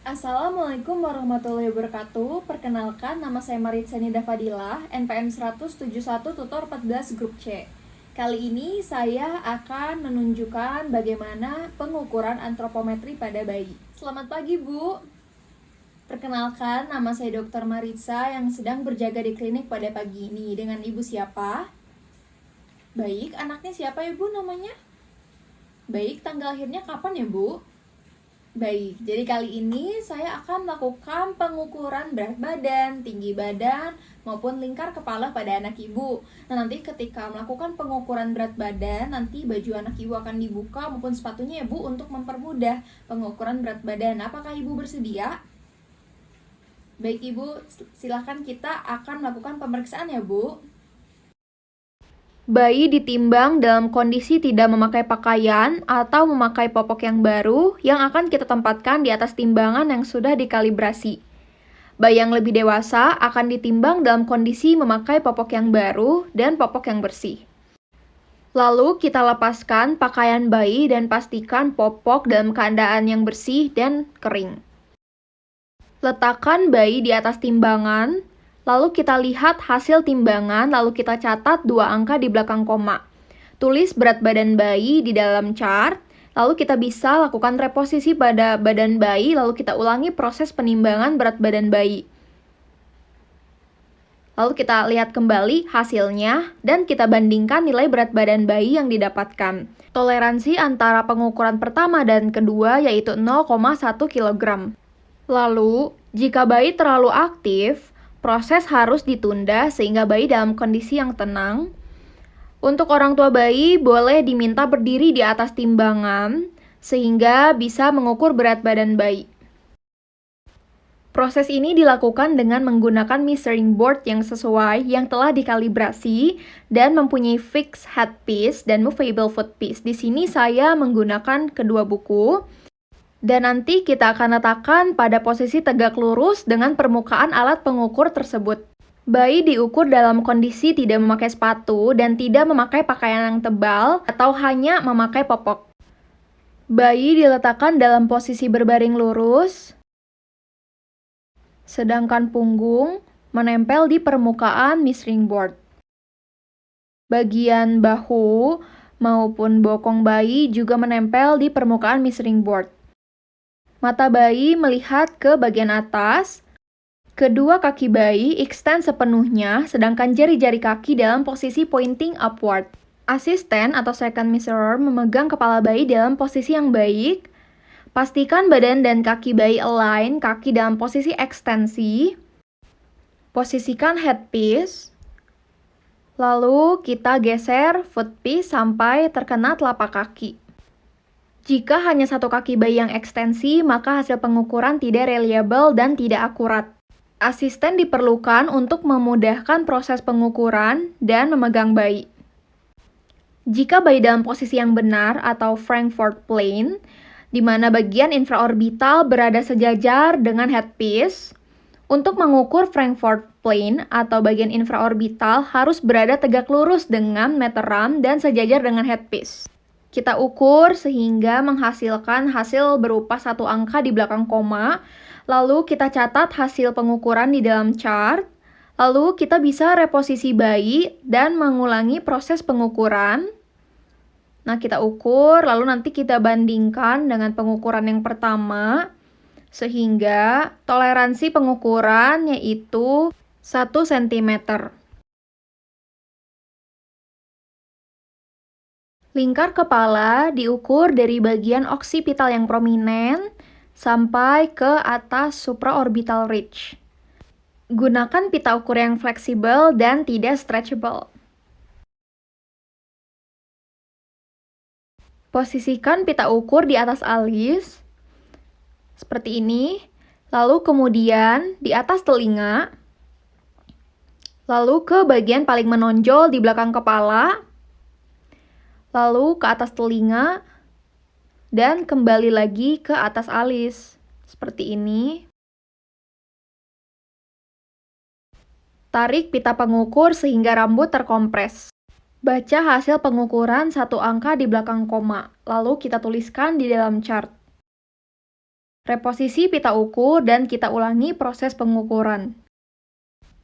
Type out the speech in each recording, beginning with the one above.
Assalamualaikum warahmatullahi wabarakatuh. Perkenalkan, nama saya Maritza Nida Fadilah, NPM 171 Tutor 14 Grup C. Kali ini saya akan menunjukkan bagaimana pengukuran antropometri pada bayi. Selamat pagi, Bu. Perkenalkan, nama saya Dr. Maritza yang sedang berjaga di klinik pada pagi ini. Dengan Ibu siapa? Baik, anaknya siapa ya, Bu, namanya? Baik, tanggal lahirnya kapan ya, Bu? Baik, jadi kali ini saya akan melakukan pengukuran berat badan, tinggi badan, maupun lingkar kepala pada anak ibu. Nah, nanti ketika melakukan pengukuran berat badan, nanti baju anak ibu akan dibuka maupun sepatunya ya Bu untuk mempermudah pengukuran berat badan. Apakah ibu bersedia? Baik ibu, silakan kita akan melakukan pemeriksaan ya Bu. Bayi ditimbang dalam kondisi tidak memakai pakaian atau memakai popok yang baru yang akan kita tempatkan di atas timbangan yang sudah dikalibrasi. Bayi yang lebih dewasa akan ditimbang dalam kondisi memakai popok yang baru dan popok yang bersih. Lalu kita lepaskan pakaian bayi dan pastikan popok dalam keadaan yang bersih dan kering. Letakkan bayi di atas timbangan. Lalu kita lihat hasil timbangan, lalu kita catat 2 angka di belakang koma. Tulis berat badan bayi di dalam chart, lalu kita bisa lakukan reposisi pada badan bayi, lalu kita ulangi proses penimbangan berat badan bayi. Lalu kita lihat kembali hasilnya, dan kita bandingkan nilai berat badan bayi yang didapatkan. Toleransi antara pengukuran pertama dan kedua yaitu 0,1 kg. Lalu, jika bayi terlalu aktif, proses harus ditunda sehingga bayi dalam kondisi yang tenang. Untuk orang tua bayi boleh diminta berdiri di atas timbangan sehingga bisa mengukur berat badan bayi. Proses ini dilakukan dengan menggunakan measuring board yang sesuai yang telah dikalibrasi dan mempunyai fixed headpiece dan movable footpiece. Di sini saya menggunakan kedua buku. Dan nanti kita akan letakkan pada posisi tegak lurus dengan permukaan alat pengukur tersebut. Bayi diukur dalam kondisi tidak memakai sepatu dan tidak memakai pakaian yang tebal atau hanya memakai popok. Bayi diletakkan dalam posisi berbaring lurus, sedangkan punggung menempel di permukaan measuring board. Bagian bahu maupun bokong bayi juga menempel di permukaan measuring board. Mata bayi melihat ke bagian atas, kedua kaki bayi extend sepenuhnya, sedangkan jari-jari kaki dalam posisi pointing upward. Asisten atau second measurer memegang kepala bayi dalam posisi yang baik. Pastikan badan dan kaki bayi align, kaki dalam posisi ekstensi. Posisikan headpiece. Lalu kita geser footpiece sampai terkena telapak kaki. Jika hanya satu kaki bayi yang ekstensi, maka hasil pengukuran tidak reliable dan tidak akurat. Asisten diperlukan untuk memudahkan proses pengukuran dan memegang bayi. Jika bayi dalam posisi yang benar atau Frankfurt plane, di mana bagian infraorbital berada sejajar dengan headpiece, untuk mengukur Frankfurt plane atau bagian infraorbital harus berada tegak lurus dengan meteran dan sejajar dengan headpiece. Kita ukur sehingga menghasilkan hasil berupa 1 angka di belakang koma, lalu kita catat hasil pengukuran di dalam chart, lalu kita bisa reposisi bayi dan mengulangi proses pengukuran. Nah, kita ukur, lalu nanti kita bandingkan dengan pengukuran yang pertama, sehingga toleransi pengukuran yaitu 1 cm. Lingkar kepala diukur dari bagian oksipital yang prominent sampai ke atas supraorbital ridge. Gunakan pita ukur yang fleksibel dan tidak stretchable. Posisikan pita ukur di atas alis, seperti ini, lalu kemudian di atas telinga, lalu ke bagian paling menonjol di belakang kepala, lalu ke atas telinga, dan kembali lagi ke atas alis. Seperti ini. Tarik pita pengukur sehingga rambut terkompres. Baca hasil pengukuran 1 angka di belakang koma, lalu kita tuliskan di dalam chart. Reposisi pita ukur dan kita ulangi proses pengukuran.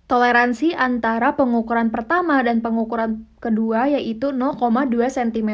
Toleransi antara pengukuran pertama dan pengukuran kedua yaitu 0,2 cm.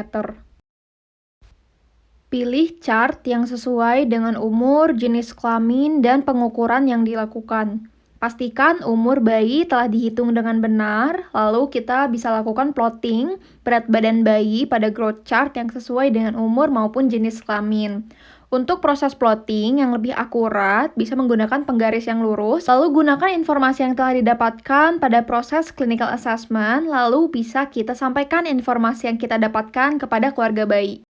Pilih chart yang sesuai dengan umur, jenis kelamin, dan pengukuran yang dilakukan. Pastikan umur bayi telah dihitung dengan benar, lalu kita bisa lakukan plotting berat badan bayi pada growth chart yang sesuai dengan umur maupun jenis kelamin. Untuk proses plotting yang lebih akurat, bisa menggunakan penggaris yang lurus, lalu gunakan informasi yang telah didapatkan pada proses clinical assessment, lalu bisa kita sampaikan informasi yang kita dapatkan kepada keluarga bayi.